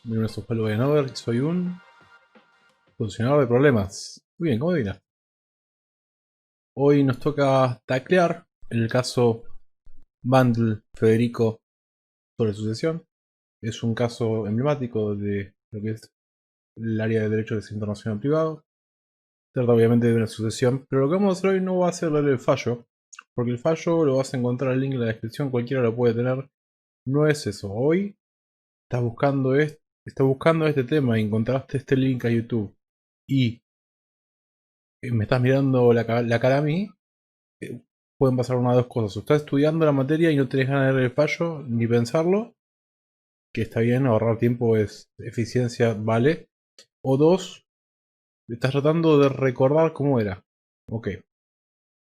Mi nombre es Pablo Villanover y soy un solucionador de problemas. Muy bien, ¿cómo dirás? Hoy nos toca taclear el caso Bundle Federico sobre sucesión. Es un caso emblemático de lo que es el área de derecho de internacional privado. Trata obviamente de una sucesión, pero lo que vamos a hacer hoy no va a ser leer el fallo, porque el fallo lo vas a encontrar el link en la descripción, cualquiera lo puede tener. No es eso. Hoy estás buscando este tema y encontraste este link a YouTube y me estás mirando la cara a mí, pueden pasar una de dos cosas. O estás estudiando la materia y no tenés ganas de leer el fallo ni pensarlo, que está bien, ahorrar tiempo es eficiencia, vale. O dos, estás tratando de recordar cómo era. Ok.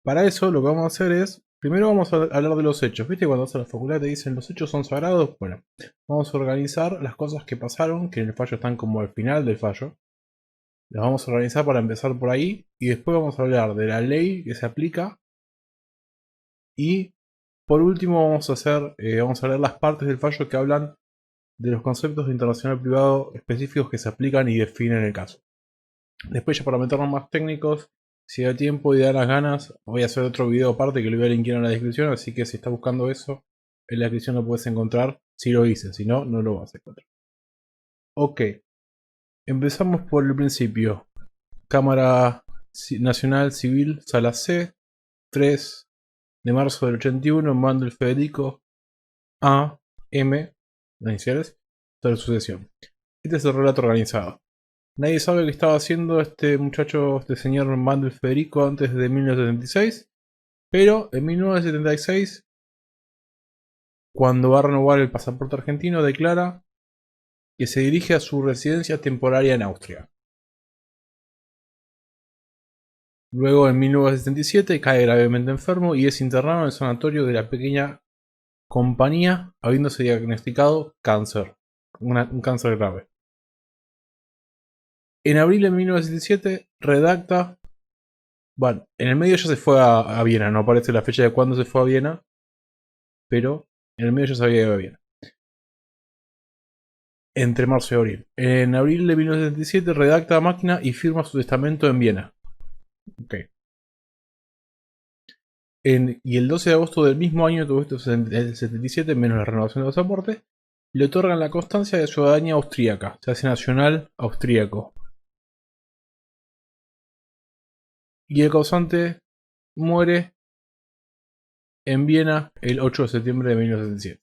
Para eso lo que vamos a hacer es, primero vamos a hablar de los hechos. ¿Viste cuando vas a la facultad te dicen los hechos son sagrados? Bueno, vamos a organizar las cosas que pasaron, que en el fallo están como al final del fallo. Las vamos a organizar para empezar por ahí y después vamos a hablar de la ley que se aplica. Y por último vamos a leer las partes del fallo que hablan de los conceptos de internacional privado específicos que se aplican y definen el caso. Después ya para meternos más técnicos, si da tiempo y da las ganas, voy a hacer otro video aparte que lo voy a linkear en la descripción, así que si estás buscando eso, en la descripción lo puedes encontrar si lo hice, si no, no lo vas a encontrar. Ok, empezamos por el principio. Cámara Nacional Civil, Sala C, 3 de marzo del 81, mando el Federico A. M. las iniciales, sobre sucesión. Este es el relato organizado. Nadie sabe qué estaba haciendo este muchacho, este señor Manuel Federico antes de 1976, pero en 1976, cuando va a renovar el pasaporte argentino, declara que se dirige a su residencia temporaria en Austria. Luego, en 1977, cae gravemente enfermo y es internado en el sanatorio de la pequeña compañía, habiéndose diagnosticado cáncer, un cáncer grave. En abril de 1977 redacta. Bueno, en el medio ya se fue a Viena, no aparece la fecha de cuándo se fue a Viena, pero en el medio ya sabía que iba a Viena. Entre marzo y abril. En abril de 1977 redacta a máquina y firma su testamento en Viena. Okay. Y el 12 de agosto del mismo año, todo esto es el 77, menos la renovación de pasaporte, le otorgan la constancia de ciudadanía austríaca. Se hace nacional austríaco. Y el causante muere en Viena el 8 de septiembre de 1977.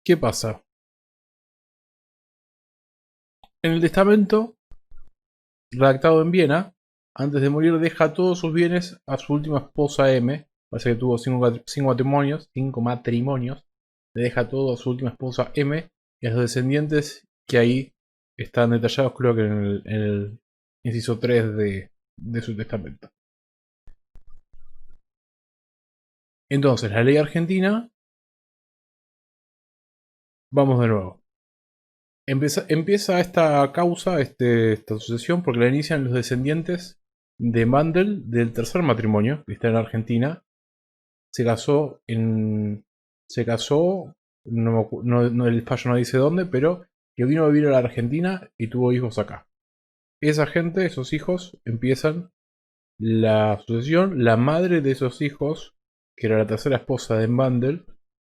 ¿Qué pasa? En el testamento, redactado en Viena, antes de morir deja todos sus bienes a su última esposa M. Parece que tuvo cinco matrimonios. Le deja todo a su última esposa M y a los descendientes que ahí están detallados, creo que en el inciso 3 de su testamento. Entonces, la ley argentina, vamos de nuevo. Empieza esta causa, esta sucesión, porque la inician los descendientes de Mandel del tercer matrimonio, que está en Argentina. Se casó en. Se casó, el fallo no dice dónde, pero que vino a vivir a la Argentina y tuvo hijos acá. Esa gente, esos hijos, empiezan la sucesión. La madre de esos hijos, que era la tercera esposa de Mandel,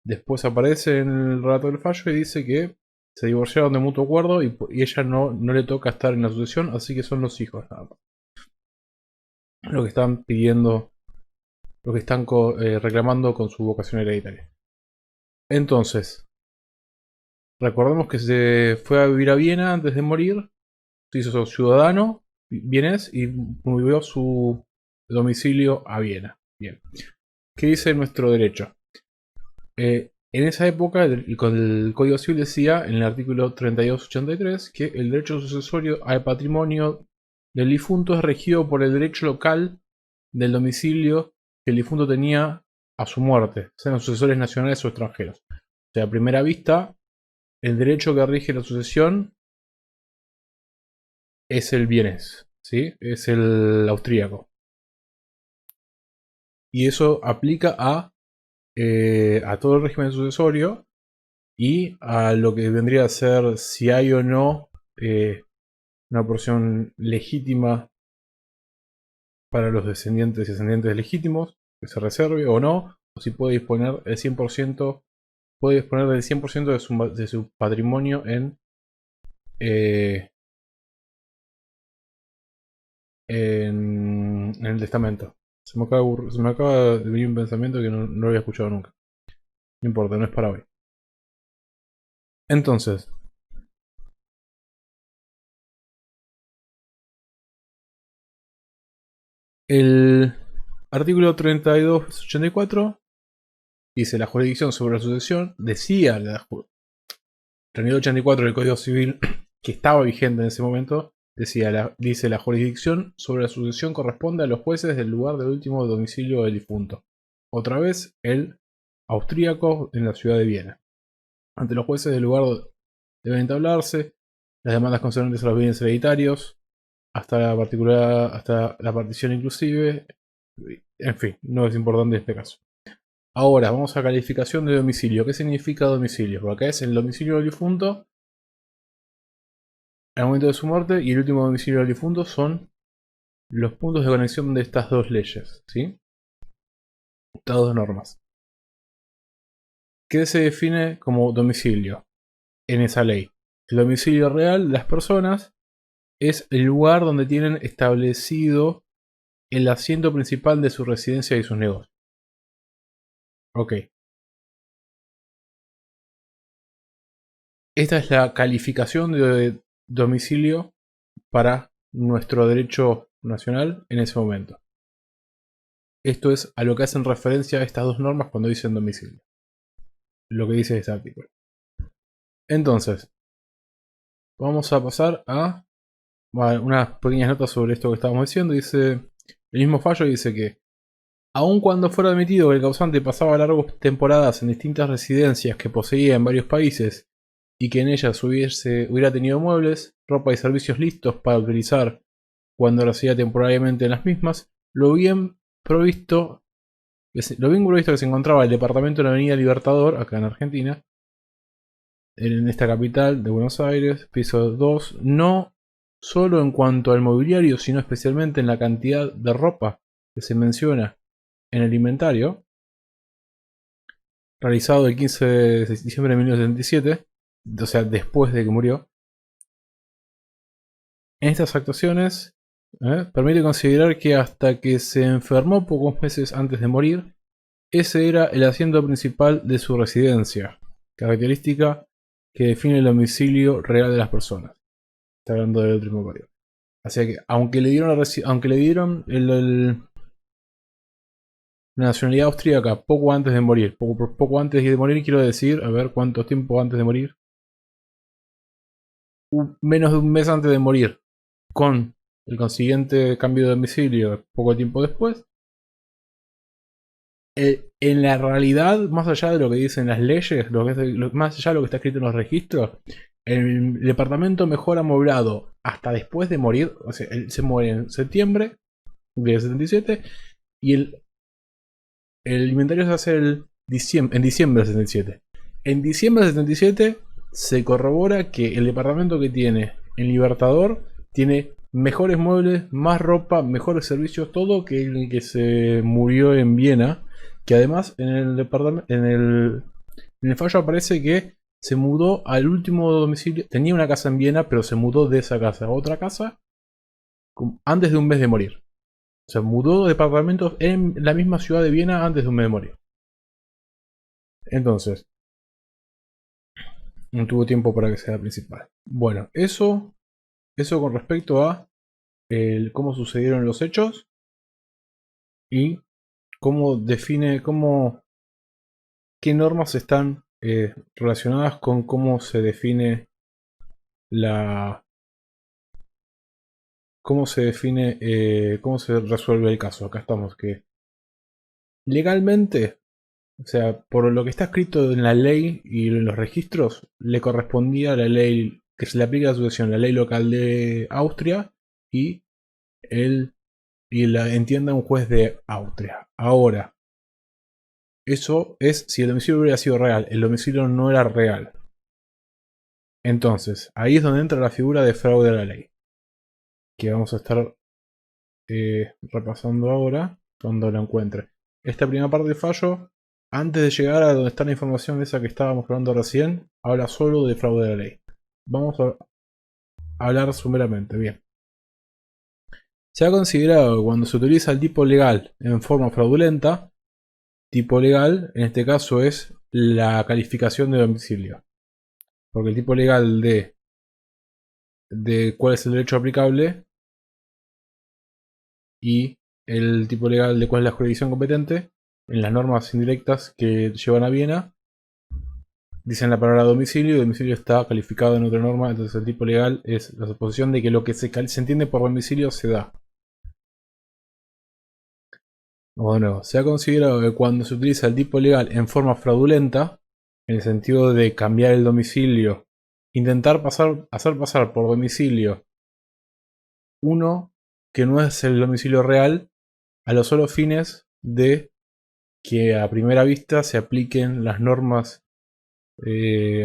después aparece en el relato del fallo y dice que se divorciaron de mutuo acuerdo y ella no le toca estar en la sucesión, así que son los hijos nada más. Lo que están pidiendo, lo que están reclamando con su vocación hereditaria. Entonces, recordemos que se fue a vivir a Viena antes de morir, se hizo ciudadano vienés y movió su domicilio a Viena. Bien. ¿Qué dice nuestro derecho? En esa época, con el Código Civil decía, en el artículo 3283, que el derecho sucesorio al patrimonio del difunto es regido por el derecho local del domicilio que el difunto tenía a su muerte, sean sucesores nacionales o extranjeros. O sea, a primera vista, el derecho que rige la sucesión es el vienés, ¿sí? Es el austríaco. Y eso aplica a a todo el régimen sucesorio y a lo que vendría a ser si hay o no una porción legítima para los descendientes y ascendientes legítimos, que se reserve o no, o si puede disponer el 100%, puede disponer del 100% de su patrimonio eh, en el testamento. Se me acaba de venir un pensamiento que no lo había escuchado nunca. No importa, no es para hoy. Entonces, el artículo 3284 dice la jurisdicción sobre la sucesión, decía la 3284 del Código Civil que estaba vigente en ese momento, dice la jurisdicción sobre la sucesión corresponde a los jueces del lugar del último domicilio del difunto. Otra vez, el austríaco en la ciudad de Viena. Ante los jueces del lugar deben entablarse las demandas concernientes a los bienes hereditarios, hasta la partición inclusive. En fin, no es importante en este caso. Ahora, vamos a calificación de domicilio. ¿Qué significa domicilio? Porque acá es el domicilio del difunto al momento de su muerte y el último domicilio del difunto son los puntos de conexión de estas dos leyes, ¿sí? Estas dos normas. ¿Qué se define como domicilio en esa ley? El domicilio real de las personas es el lugar donde tienen establecido el asiento principal de su residencia y sus negocios. Ok. Esta es la calificación de domicilio para nuestro derecho nacional en ese momento. Esto es a lo que hacen referencia estas dos normas cuando dicen domicilio. Lo que dice este artículo. Entonces, vamos a pasar a unas pequeñas notas sobre esto que estábamos diciendo. Dice, el mismo fallo dice que, aun cuando fuera admitido que el causante pasaba largas temporadas en distintas residencias que poseía en varios países y que en ellas hubiera tenido muebles, ropa y servicios listos para utilizar cuando residía temporariamente en las mismas, lo bien provisto que se encontraba el departamento de la Avenida Libertador, acá en Argentina, en esta capital de Buenos Aires, piso 2, no solo en cuanto al mobiliario, sino especialmente en la cantidad de ropa que se menciona en el inventario, realizado el 15 de diciembre de 1977, o sea, después de que murió. En estas actuaciones, permite considerar que hasta que se enfermó pocos meses antes de morir, ese era el asiento principal de su residencia, característica que define el domicilio real de las personas. Está hablando del último código. Así que, aunque le dieron la nacionalidad austríaca poco antes de morir, poco antes de morir, quiero decir, a ver cuánto tiempo antes de morir, menos de un mes antes de morir, con el consiguiente cambio de domicilio poco tiempo después. En la realidad, más allá de lo que dicen las leyes, más allá de lo que está escrito en los registros, el departamento mejor amoblado hasta después de morir, o sea, él se muere en septiembre de 77 y el inventario se hace en diciembre del 77. En diciembre del 77 se corrobora que el departamento que tiene en Libertador tiene mejores muebles, más ropa, mejores servicios, todo que el que se murió en Viena. Que además en el fallo aparece que se mudó al último domicilio. Tenía una casa en Viena, pero se mudó de esa casa a otra casa antes de un mes de morir. O sea, mudó de departamentos en la misma ciudad de Viena antes de un mes de morir. Entonces, no tuvo tiempo para que sea principal. Bueno, eso con respecto a cómo sucedieron los hechos y qué normas están relacionadas con cómo se define cómo se resuelve el caso. Acá estamos, que legalmente, o sea, por lo que está escrito en la ley y en los registros, le correspondía a la ley que se le aplica a la sucesión, la ley local de Austria y la entienda un juez de Austria. Ahora, Eso es si el domicilio hubiera sido real. El domicilio no era real. Entonces, ahí es donde entra la figura de fraude a la ley. Que vamos a estar repasando ahora cuando lo encuentre. Esta primera parte del fallo, antes de llegar a donde está la información esa que estábamos hablando recién, habla solo de fraude a la ley. Vamos a hablar sumeramente. Bien. Se ha considerado que cuando se utiliza el tipo legal en forma fraudulenta, tipo legal en este caso es la calificación de domicilio. Porque el tipo legal de cuál es el derecho aplicable y el tipo legal de cuál es la jurisdicción competente, en las normas indirectas que llevan a Viena, dicen la palabra domicilio y domicilio está calificado en otra norma, entonces el tipo legal es la suposición de que lo que se entiende por domicilio se da. Bueno, se ha considerado que cuando se utiliza el tipo legal en forma fraudulenta, en el sentido de cambiar el domicilio, intentar hacer pasar por domicilio uno que no es el domicilio real, a los solos fines de que a primera vista se apliquen las normas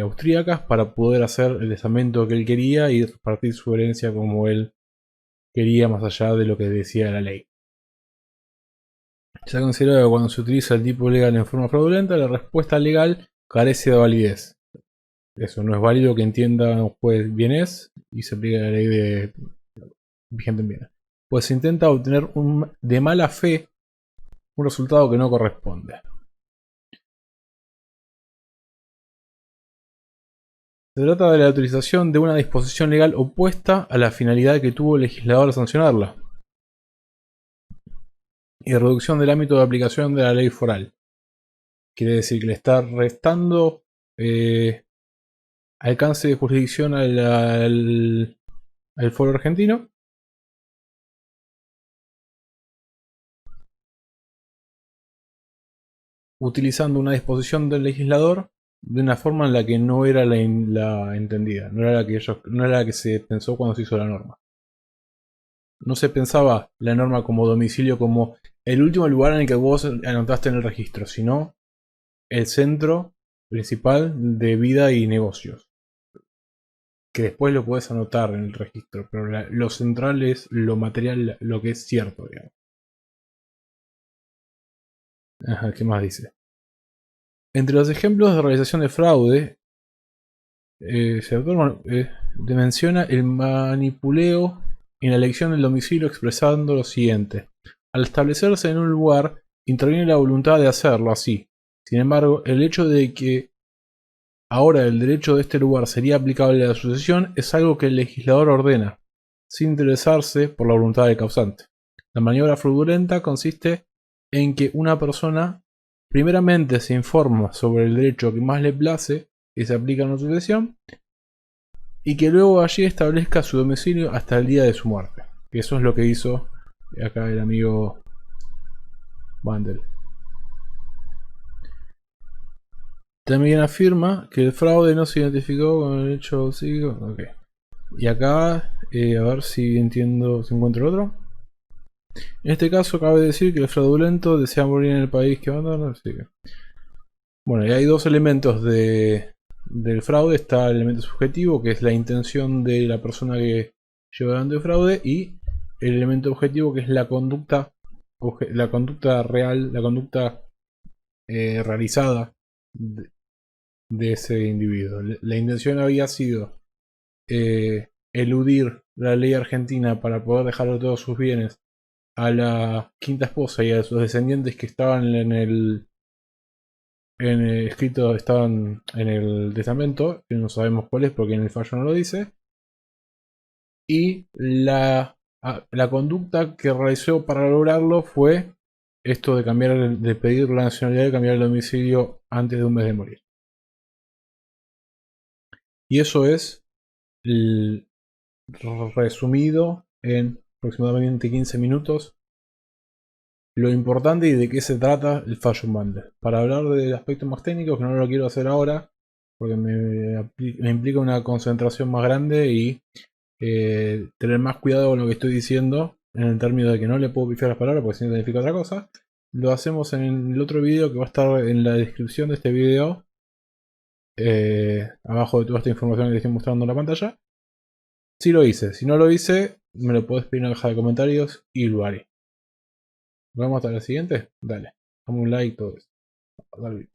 austríacas para poder hacer el testamento que él quería y repartir su herencia como él quería, más allá de lo que decía la ley. Se ha considerado que cuando se utiliza el tipo legal en forma fraudulenta, la respuesta legal carece de validez. Eso no es válido, que entienda un juez bien es y se aplica la ley vigente en Viena. Pues se intenta obtener de mala fe un resultado que no corresponde. Se trata de la utilización de una disposición legal opuesta a la finalidad que tuvo el legislador al sancionarla, y reducción del ámbito de aplicación de la ley foral. Quiere decir que le está restando alcance de jurisdicción al foro argentino, utilizando una disposición del legislador de una forma en la que no era la entendida, no era la que se pensó cuando se hizo la norma. No se pensaba la norma como domicilio como el último lugar en el que vos anotaste en el registro, sino el centro principal de vida y negocios. Que después lo puedes anotar en el registro, pero lo central es lo material, lo que es cierto, digamos. Ajá, ¿qué más dice? Entre los ejemplos de realización de fraude, se menciona el manipuleo en la elección del domicilio, expresando lo siguiente: al establecerse en un lugar, interviene la voluntad de hacerlo así. Sin embargo, el hecho de que ahora el derecho de este lugar sería aplicable a la sucesión es algo que el legislador ordena, sin interesarse por la voluntad del causante. La maniobra fraudulenta consiste en que una persona primeramente se informa sobre el derecho que más le place y se aplica en una sucesión, y que luego allí establezca su domicilio hasta el día de su muerte. Y eso es lo que hizo acá el amigo Bandel. También afirma que el fraude no se identificó con el hecho psíquico. Okay. Y acá, a ver si entiendo, si encuentro el otro. En este caso, cabe decir que el fraudulento desea morir en el país que abandona. Así que... Bueno, y hay dos elementos del fraude. Está el elemento subjetivo, que es la intención de la persona que lleva adelante el fraude, y el elemento objetivo, que es la conducta real, la conducta realizada de ese individuo. La intención había sido eludir la ley argentina para poder dejarle todos sus bienes a la quinta esposa y a sus descendientes que estaban en el escrito, estaban en el testamento, que no sabemos cuál es porque en el fallo no lo dice, y la conducta que realizó para lograrlo fue esto de cambiar, de pedir la nacionalidad y cambiar el domicilio antes de un mes de morir. Y eso es resumido en aproximadamente 15 minutos lo importante y de qué se trata el fallo en Bandel. Para hablar del aspecto más técnico, que no lo quiero hacer ahora, porque me implica una concentración más grande y tener más cuidado con lo que estoy diciendo, en el término de que no le puedo pifiar las palabras porque significa otra cosa. lo hacemos en el otro video que va a estar en la descripción de este video. Abajo de toda esta información que les estoy mostrando en la pantalla. Si lo hice, si no lo hice, me lo podés pedir en la caja de comentarios y lo haré. Nos vemos hasta la siguiente. Dale, dame un like, todo eso. Dale.